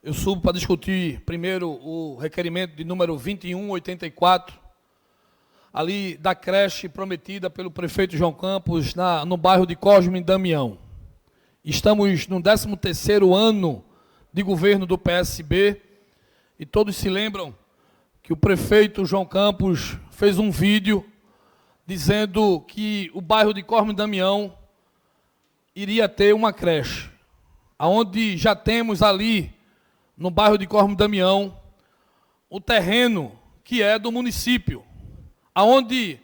Eu subo para discutir primeiro o requerimento de número 2184, ali da creche prometida pelo prefeito João Campos no bairro de Cosme e Damião. Estamos no 13º ano de governo do PSB e todos se lembram que o prefeito João Campos fez um vídeo dizendo que o bairro de Cosme e Damião iria ter uma creche, onde já temos ali no bairro de Cosme e Damião o terreno que é do município, aonde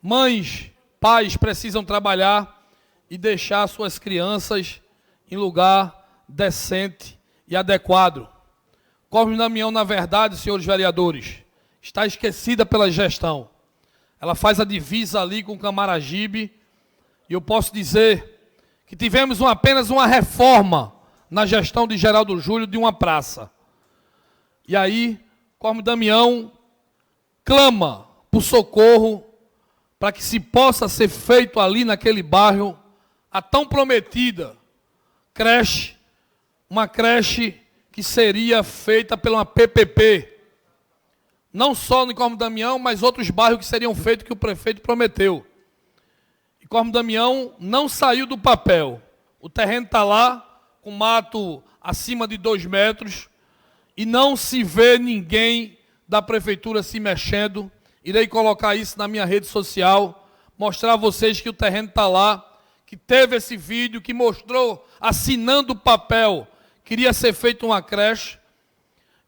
mães, pais precisam trabalhar e deixar suas crianças em lugar decente e adequado. Cosme e Damião, na verdade, senhores vereadores, está esquecida pela gestão. Ela faz a divisa ali com Camaragibe, e eu posso dizer que tivemos apenas uma reforma na gestão de Geraldo Júlio de uma praça. E aí, Cosme e Damião clama por socorro para que se possa ser feito ali naquele bairro a tão prometida creche, uma creche que seria feita pela uma PPP. Não só no Cosme e Damião, mas outros bairros que seriam feitos que o prefeito prometeu. E Cosme e Damião não saiu do papel. O terreno está lá, com mato acima de 2 metros, e não se vê ninguém da prefeitura se mexendo. Irei colocar isso na minha rede social, mostrar a vocês que o terreno está lá, que teve esse vídeo, que mostrou, assinando o papel, queria ser feita uma creche.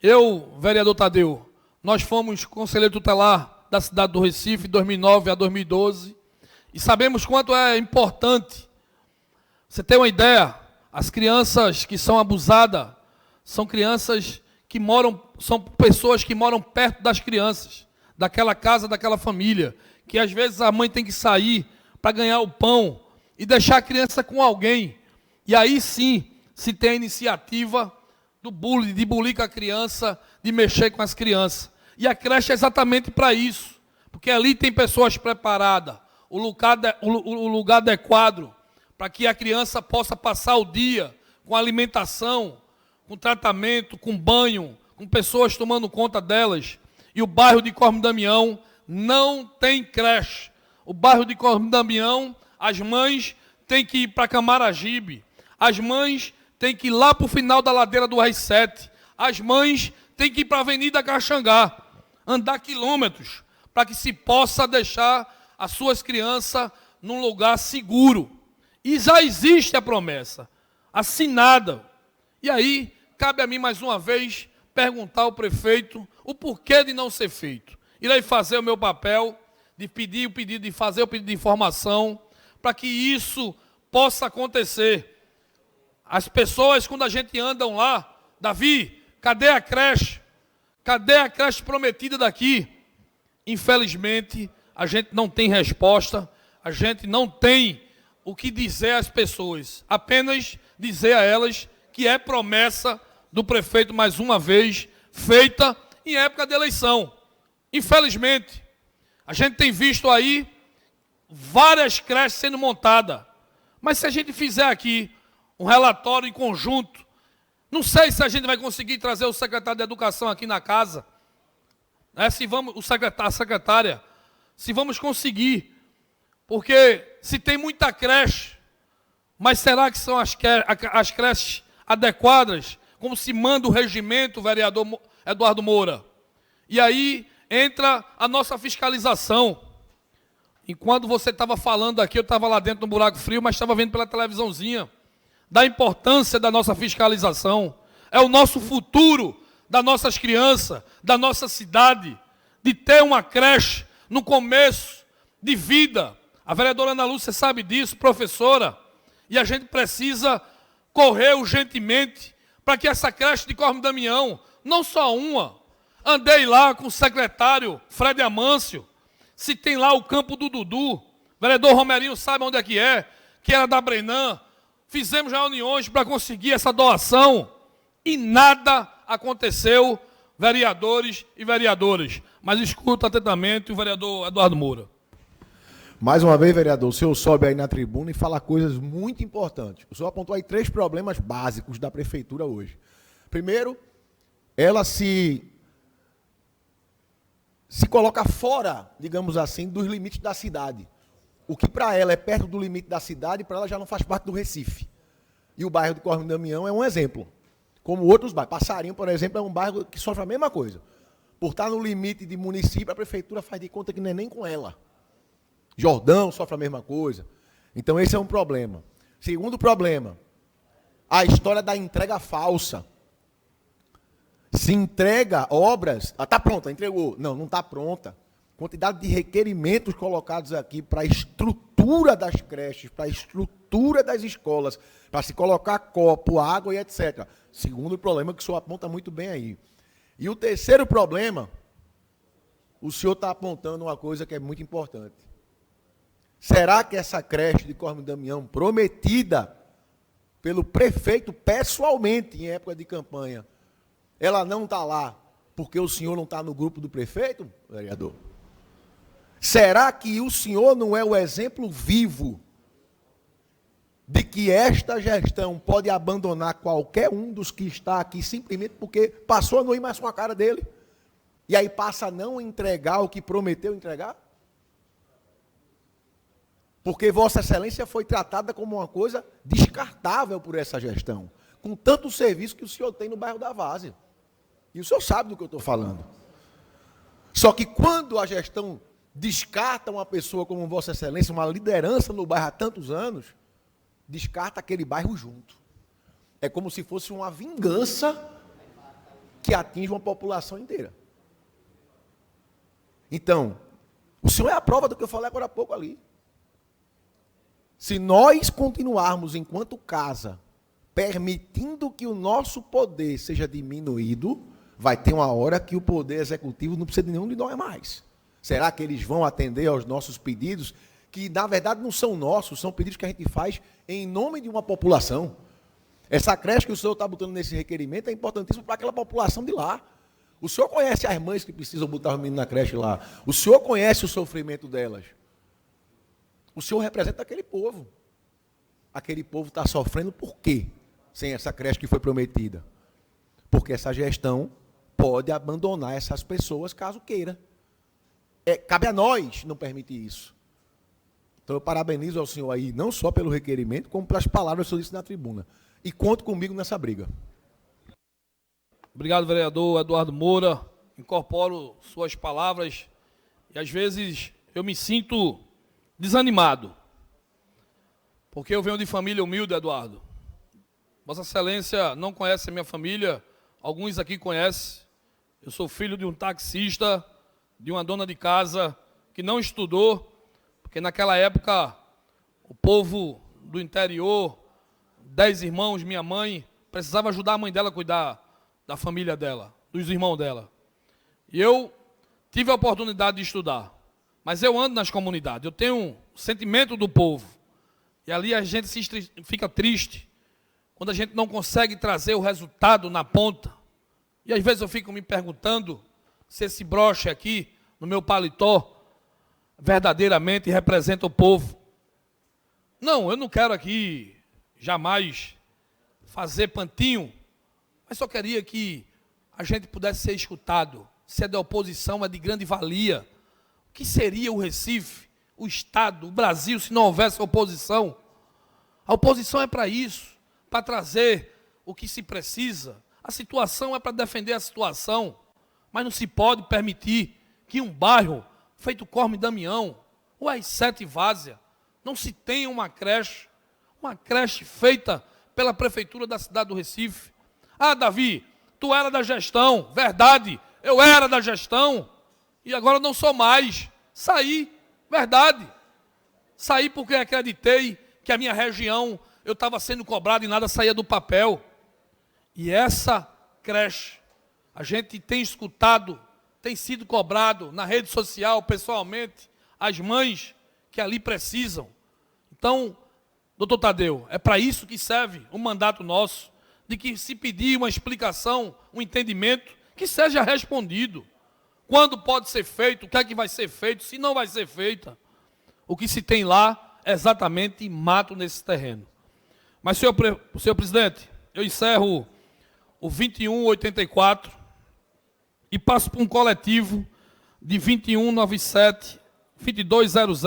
Eu, vereador Tadeu, nós fomos conselheiro tutelar da cidade do Recife, de 2009 a 2012, e sabemos quanto é importante. Você tem uma ideia, as crianças que são abusadas são crianças que moram, são pessoas que moram perto das crianças, daquela casa, daquela família, que às vezes a mãe tem que sair para ganhar o pão e deixar a criança com alguém. E aí sim se tem a iniciativa do bullying, de bullying com a criança, de mexer com as crianças. E a creche é exatamente para isso, porque ali tem pessoas preparadas, o lugar adequado para que a criança possa passar o dia com alimentação, com tratamento, com banho, com pessoas tomando conta delas. E o bairro de Cosme e Damião não tem creche. O bairro de Cosme e Damião, as mães têm que ir para Camaragibe, as mães têm que ir lá para o final da ladeira do R7, as mães têm que ir para a Avenida Caxangá, andar quilômetros, para que se possa deixar as suas crianças num lugar seguro. E já existe a promessa, assinada. E aí, cabe a mim mais uma vez perguntar ao prefeito o porquê de não ser feito. Irei fazer o meu papel de pedir o pedido, de fazer o pedido de informação, para que isso possa acontecer. As pessoas, quando a gente anda lá, Davi, cadê a creche? Cadê a creche prometida daqui? Infelizmente, a gente não tem resposta, a gente não tem o que dizer às pessoas, apenas dizer a elas que é promessa do prefeito, mais uma vez, feita em época de eleição. Infelizmente, a gente tem visto aí várias creches sendo montadas, mas se a gente fizer aqui um relatório em conjunto, não sei se a gente vai conseguir trazer o secretário de Educação aqui na casa, né, a secretária, se vamos conseguir, porque se tem muita creche, mas será que são as creches adequadas, como se manda o regimento, vereador Eduardo Moura? E aí entra a nossa fiscalização. Enquanto você estava falando aqui, eu estava lá dentro do buraco frio, mas estava vendo pela televisãozinha, da importância da nossa fiscalização. É o nosso futuro, das nossas crianças, da nossa cidade, de ter uma creche no começo de vida. A vereadora Ana Lúcia sabe disso, professora, e a gente precisa correr urgentemente para que essa creche de Cosme e Damião, não só uma, andei lá com o secretário Fred Amâncio, se tem lá o campo do Dudu, o vereador Romerinho sabe onde é, que era da Brenan, fizemos reuniões para conseguir essa doação e nada aconteceu, vereadores e vereadoras. Mas escuta atentamente o vereador Eduardo Moura. Mais uma vez, vereador, o senhor sobe aí na tribuna e fala coisas muito importantes. O senhor apontou aí 3 problemas básicos da prefeitura hoje. Primeiro, ela se coloca fora, digamos assim, dos limites da cidade. O que para ela é perto do limite da cidade, para ela já não faz parte do Recife. E o bairro de Cosme e Damião é um exemplo. Como outros bairros. Passarinho, por exemplo, é um bairro que sofre a mesma coisa. Por estar no limite de município, a prefeitura faz de conta que não é nem com ela. Jordão sofre a mesma coisa. Então esse é um problema. Segundo problema, a história da entrega falsa. Se entrega obras... está pronta, entregou. Não, não está pronta. Quantidade de requerimentos colocados aqui para a estrutura das creches, para a estrutura das escolas, para se colocar copo, água e etc. Segundo problema que o senhor aponta muito bem aí. E o terceiro problema, o senhor está apontando uma coisa que é muito importante. Será que essa creche de Cosme e Damião, prometida pelo prefeito pessoalmente em época de campanha, ela não está lá porque o senhor não está no grupo do prefeito, vereador? Será que o senhor não é o exemplo vivo de que esta gestão pode abandonar qualquer um dos que está aqui simplesmente porque passou a não ir mais com a cara dele? E aí passa a não entregar o que prometeu entregar? Porque Vossa Excelência foi tratada como uma coisa descartável por essa gestão, com tanto serviço que o senhor tem no bairro da Várzea. E o senhor sabe do que eu estou falando. Só que quando a gestão descarta uma pessoa como Vossa Excelência, uma liderança no bairro há tantos anos, descarta aquele bairro junto. É como se fosse uma vingança que atinge uma população inteira. Então, o senhor é a prova do que eu falei agora há pouco ali. Se nós continuarmos enquanto casa, permitindo que o nosso poder seja diminuído, vai ter uma hora que o poder executivo não precisa de nenhum de nós mais. Será que eles vão atender aos nossos pedidos, que na verdade não são nossos, são pedidos que a gente faz em nome de uma população? Essa creche que o senhor está botando nesse requerimento é importantíssimo para aquela população de lá. O senhor conhece as mães que precisam botar os meninos na creche lá. O senhor conhece o sofrimento delas. O senhor representa aquele povo. Aquele povo está sofrendo por quê? Sem essa creche que foi prometida. Porque essa gestão pode abandonar essas pessoas caso queira. Cabe a nós não permitir isso. Então eu parabenizo ao senhor aí, não só pelo requerimento, como pelas palavras que o senhor disse na tribuna. E conto comigo nessa briga. Obrigado, vereador Eduardo Moura. Incorporo suas palavras e às vezes eu me sinto desanimado. Porque eu venho de família humilde, Eduardo. Vossa Excelência não conhece a minha família, alguns aqui conhecem. Eu sou filho de um taxista, de uma dona de casa que não estudou, porque naquela época o povo do interior, 10 irmãos, minha mãe, precisava ajudar a mãe dela a cuidar da família dela, dos irmãos dela. E eu tive a oportunidade de estudar, mas eu ando nas comunidades, eu tenho o sentimento do povo, e ali a gente fica triste, quando a gente não consegue trazer o resultado na ponta. E às vezes eu fico me perguntando se esse broche aqui, no meu paletó, verdadeiramente representa o povo. Não, eu não quero aqui jamais fazer pantinho, mas só queria que a gente pudesse ser escutado. Se é da oposição, é de grande valia. O que seria o Recife, o Estado, o Brasil, se não houvesse oposição? A oposição é para isso, para trazer o que se precisa. A situação é para defender a situação, mas não se pode permitir que um bairro feito Cosme e Damião, ou as 7 Várzea, não se tenha uma creche feita pela prefeitura da cidade do Recife. Ah, Davi, tu era da gestão, verdade, eu era da gestão, e agora não sou mais. Saí, verdade. Saí porque acreditei que a minha região, eu estava sendo cobrado e nada saía do papel. E essa creche, a gente tem escutado, tem sido cobrado na rede social, pessoalmente, as mães que ali precisam. Então, doutor Tadeu, é para isso que serve o mandato nosso, de que se pedir uma explicação, um entendimento, que seja respondido. Quando pode ser feito, o que é que vai ser feito, se não vai ser feita. O que se tem lá é exatamente mato nesse terreno. Mas, senhor presidente, eu encerro o 2184 e passo para um coletivo de 2197, 2200,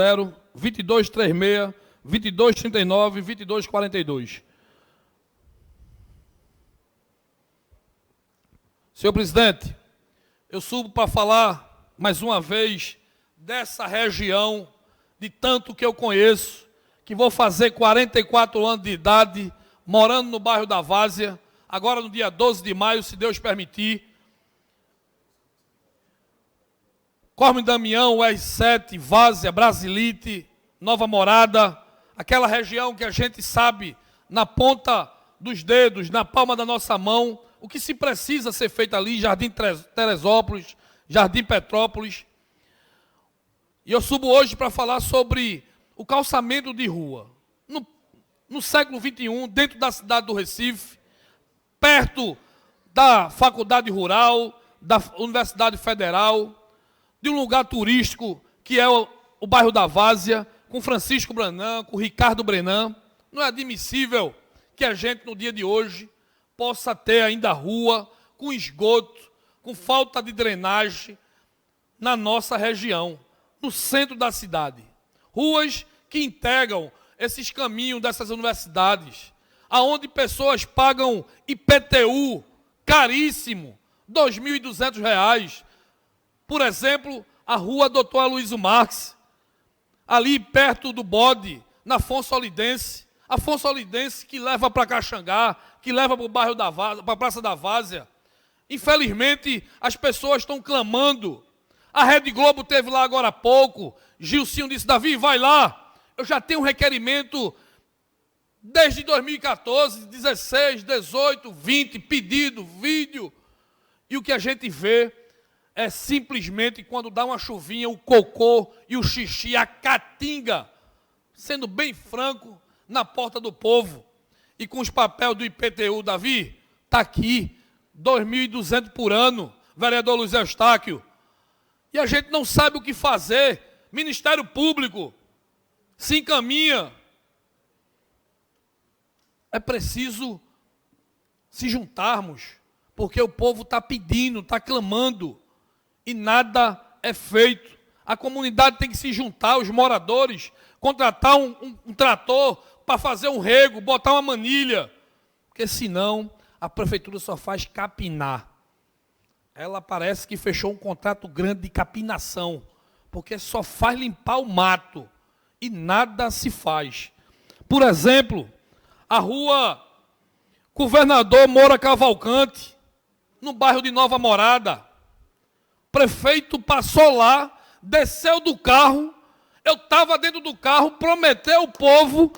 2236, 2239 e 2242. Senhor presidente, eu subo para falar mais uma vez dessa região, de tanto que eu conheço, que vou fazer 44 anos de idade, morando no bairro da Várzea, agora no dia 12 de maio, se Deus permitir. Cosme Damião, R7, Várzea, Brasilite, Nova Morada, aquela região que a gente sabe na ponta dos dedos, na palma da nossa mão, o que se precisa ser feito ali, Jardim Teresópolis, Jardim Petrópolis. E eu subo hoje para falar sobre o calçamento de rua. No século XXI, dentro da cidade do Recife, perto da Faculdade Rural, da Universidade Federal, de um lugar turístico que é o bairro da Várzea, com Francisco Brenan, com Ricardo Brenan. Não é admissível que a gente, no dia de hoje, possa ter ainda rua com esgoto, com falta de drenagem na nossa região, no centro da cidade. Ruas que integram esses caminhos dessas universidades, aonde pessoas pagam IPTU caríssimo, R$ 2.200. Por exemplo, a rua Doutor Aloysio Marques, ali perto do bode, na Afonso Olidense. Afonso Olidense que leva para Caxangá, que leva para o bairro da Várzea, para a Praça da Várzea. Infelizmente, as pessoas estão clamando. A Rede Globo teve lá agora há pouco. Gilcinho disse, Davi, vai lá. Eu já tenho um requerimento desde 2014, 16, 18, 20, pedido, vídeo. E o que a gente vê é simplesmente, quando dá uma chuvinha, o cocô e o xixi, a caatinga, sendo bem franco, na porta do povo. E com os papéis do IPTU, Davi, está aqui, 2.200 por ano, vereador Luiz Eustáquio. E a gente não sabe o que fazer. Ministério Público se encaminha. É preciso se juntarmos, porque o povo está pedindo, está clamando, e nada é feito. A comunidade tem que se juntar, os moradores, contratar um trator para fazer um rego, botar uma manilha, porque senão a prefeitura só faz capinar. Ela parece que fechou um contrato grande de capinação, porque só faz limpar o mato e nada se faz. Por exemplo, a rua Governador Moura Cavalcante, no bairro de Nova Morada. O prefeito passou lá, desceu do carro, eu estava dentro do carro, prometeu ao povo,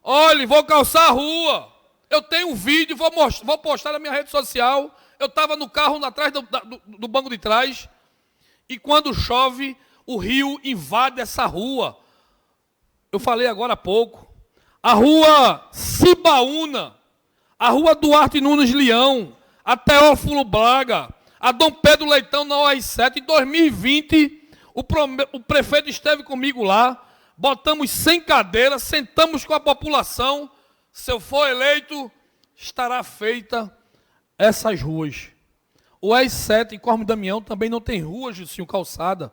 olha, vou calçar a rua. Eu tenho um vídeo, vou postar na minha rede social. Eu estava no carro atrás do banco de trás, e quando chove, o rio invade essa rua. Eu falei agora há pouco. A rua Cibaúna, a rua Duarte Nunes Leão, a Teófilo Braga, a Dom Pedro Leitão na OR7. Em 2020, o prefeito esteve comigo lá, botamos 100 cadeiras, sentamos com a população. Se eu for eleito, estará feita essas ruas. O R7 em Cosme Damião também não tem rua, Gilcinho, calçada.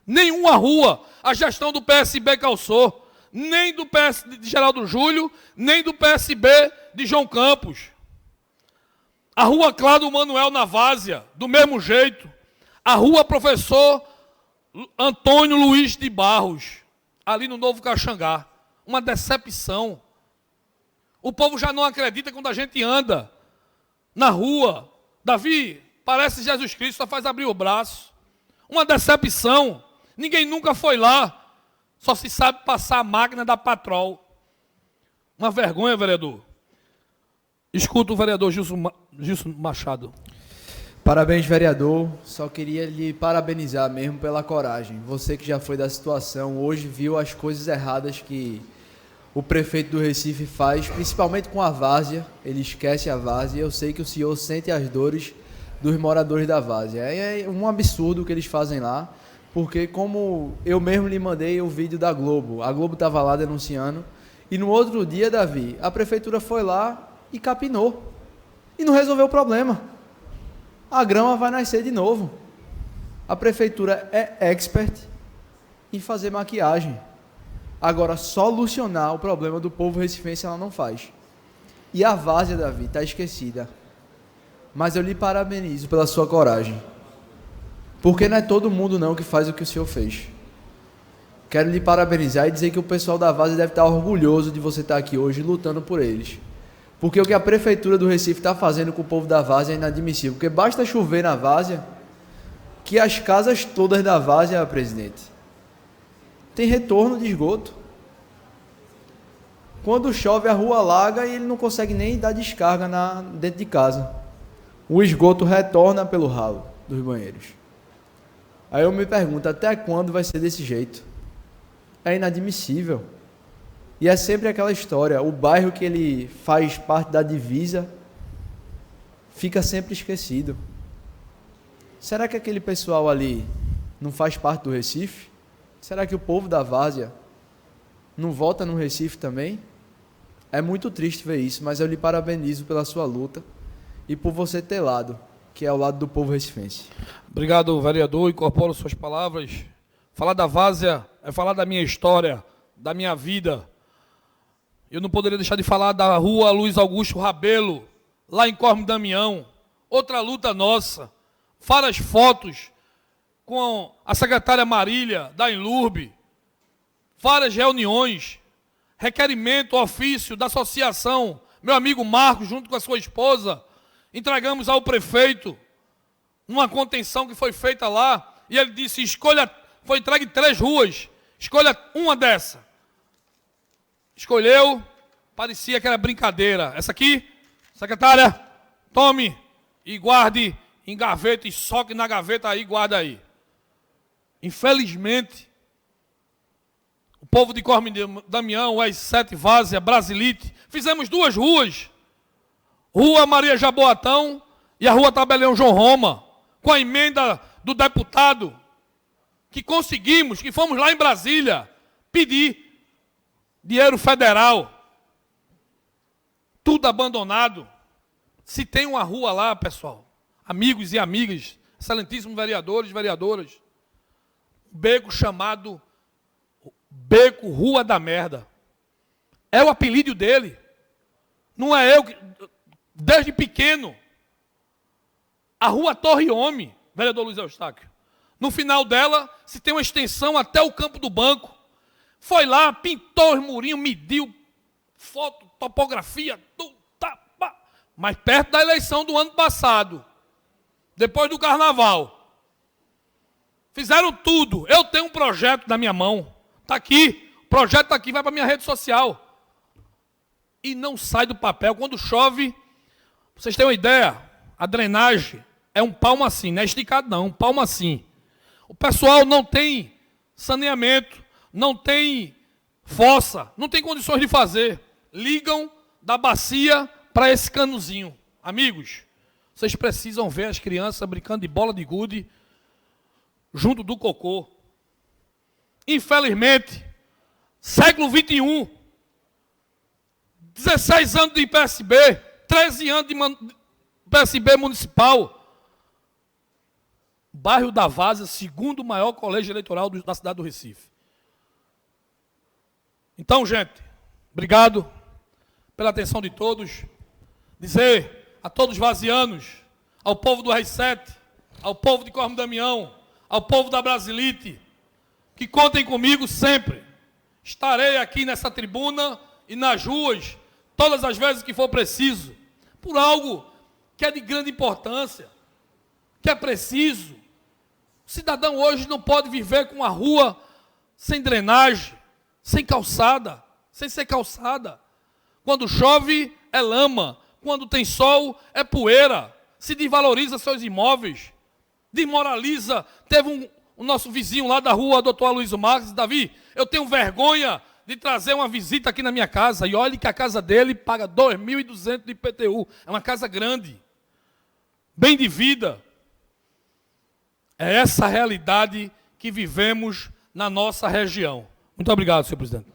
Nenhuma rua a gestão do PSB calçou. Nem do PS de Geraldo Júlio, nem do PSB de João Campos. A rua Cláudio Manuel na Várzea, do mesmo jeito. A rua Professor Antônio Luiz de Barros, ali no Novo Caxangá. Uma decepção. O povo já não acredita quando a gente anda na rua. Davi, parece Jesus Cristo, só faz abrir o braço. Uma decepção. Ninguém nunca foi lá. Só se sabe passar a máquina da Patrol. Uma vergonha, vereador. Escuta o vereador Gilson Machado. Parabéns, vereador. Só queria lhe parabenizar mesmo pela coragem. Você que já foi da situação, hoje viu as coisas erradas que o prefeito do Recife faz, principalmente com a Várzea. Ele esquece a Várzea. Eu sei que o senhor sente as dores dos moradores da Várzea. É um absurdo o que eles fazem lá. Porque como eu mesmo lhe mandei o vídeo da Globo, a Globo estava lá denunciando, e no outro dia, Davi, a prefeitura foi lá e capinou. E não resolveu o problema. A grama vai nascer de novo. A prefeitura é expert em fazer maquiagem. Agora, solucionar o problema do povo recifense ela não faz. E a várzea, Davi, está esquecida. Mas eu lhe parabenizo pela sua coragem. Porque não é todo mundo não que faz o que o senhor fez. Quero lhe parabenizar e dizer que o pessoal da várzea deve estar orgulhoso de você estar aqui hoje lutando por eles. Porque o que a prefeitura do Recife está fazendo com o povo da várzea é inadmissível. Porque basta chover na várzea que as casas todas da várzea, presidente, tem retorno de esgoto. Quando chove a rua alaga e ele não consegue nem dar descarga dentro de casa. O esgoto retorna pelo ralo dos banheiros. Aí eu me pergunto, até quando vai ser desse jeito? É inadmissível. E é sempre aquela história, o bairro que ele faz parte da divisa fica sempre esquecido. Será que aquele pessoal ali não faz parte do Recife? Será que o povo da várzea não vota no Recife também? É muito triste ver isso, mas eu lhe parabenizo pela sua luta e por você ter lado, que é ao lado do povo recifense. Obrigado, vereador. Incorporo suas palavras. Falar da várzea é falar da minha história, da minha vida. Eu não poderia deixar de falar da rua Luiz Augusto Rabelo, lá em Cosme Damião. Outra luta nossa. Várias fotos com a secretária Marília, da Enlurbe. Várias reuniões. Requerimento, ofício da associação. Meu amigo Marcos, junto com a sua esposa, entregamos ao prefeito uma contenção que foi feita lá. E ele disse, escolha, foi entregue 3 ruas. Escolha uma dessa. Escolheu, parecia que era brincadeira. Essa aqui, secretária, tome e guarde em gaveta e soque na gaveta aí, guarda aí. Infelizmente, o povo de Cosme Damião, as 7 Várzea, Brasilite, fizemos 2 ruas. Rua Maria Jaboatão e a Rua Tabelião João Roma, com a emenda do deputado, que conseguimos, que fomos lá em Brasília pedir dinheiro federal, tudo abandonado. Se tem uma rua lá, pessoal, amigos e amigas, excelentíssimos vereadores e vereadoras, um beco chamado Beco Rua da Merda. É o apelido dele. Não é eu que, desde pequeno. A Rua Torre Homem, vereador Luiz Eustáquio. No final dela, se tem uma extensão até o campo do banco. Foi lá, pintou os murinhos, mediu, foto, topografia, tudo, tá, pá. Mas perto da eleição do ano passado, depois do carnaval, fizeram tudo. Eu tenho um projeto na minha mão, está aqui, o projeto está aqui, vai para a minha rede social. E não sai do papel. Quando chove, pra vocês terem uma ideia, a drenagem é um palmo assim, não é esticado não, um palmo assim. O pessoal não tem saneamento, não tem fossa, não tem condições de fazer. Ligam da bacia para esse canozinho. Amigos, vocês precisam ver as crianças brincando de bola de gude junto do cocô. Infelizmente, século XXI, 16 anos de PSB, 13 anos de PSB municipal, bairro da Várzea, segundo maior colégio eleitoral da cidade do Recife. Então, gente, obrigado pela atenção de todos. Dizer a todos os vazianos, ao povo do R7, ao povo de Cosme Damião, ao povo da Brasilite, que contem comigo sempre. Estarei aqui nessa tribuna e nas ruas, todas as vezes que for preciso, por algo que é de grande importância, que é preciso. O cidadão hoje não pode viver com a rua sem drenagem, sem calçada, sem ser calçada. Quando chove, é lama. Quando tem sol, é poeira. Se desvaloriza seus imóveis. Desmoraliza. Teve o nosso vizinho lá da rua, doutor Aloysio Marques, Davi, eu tenho vergonha de trazer uma visita aqui na minha casa. E olhe que a casa dele paga 2.200 de IPTU. É uma casa grande. Bem de vida. É essa a realidade que vivemos na nossa região. Muito obrigado, senhor presidente.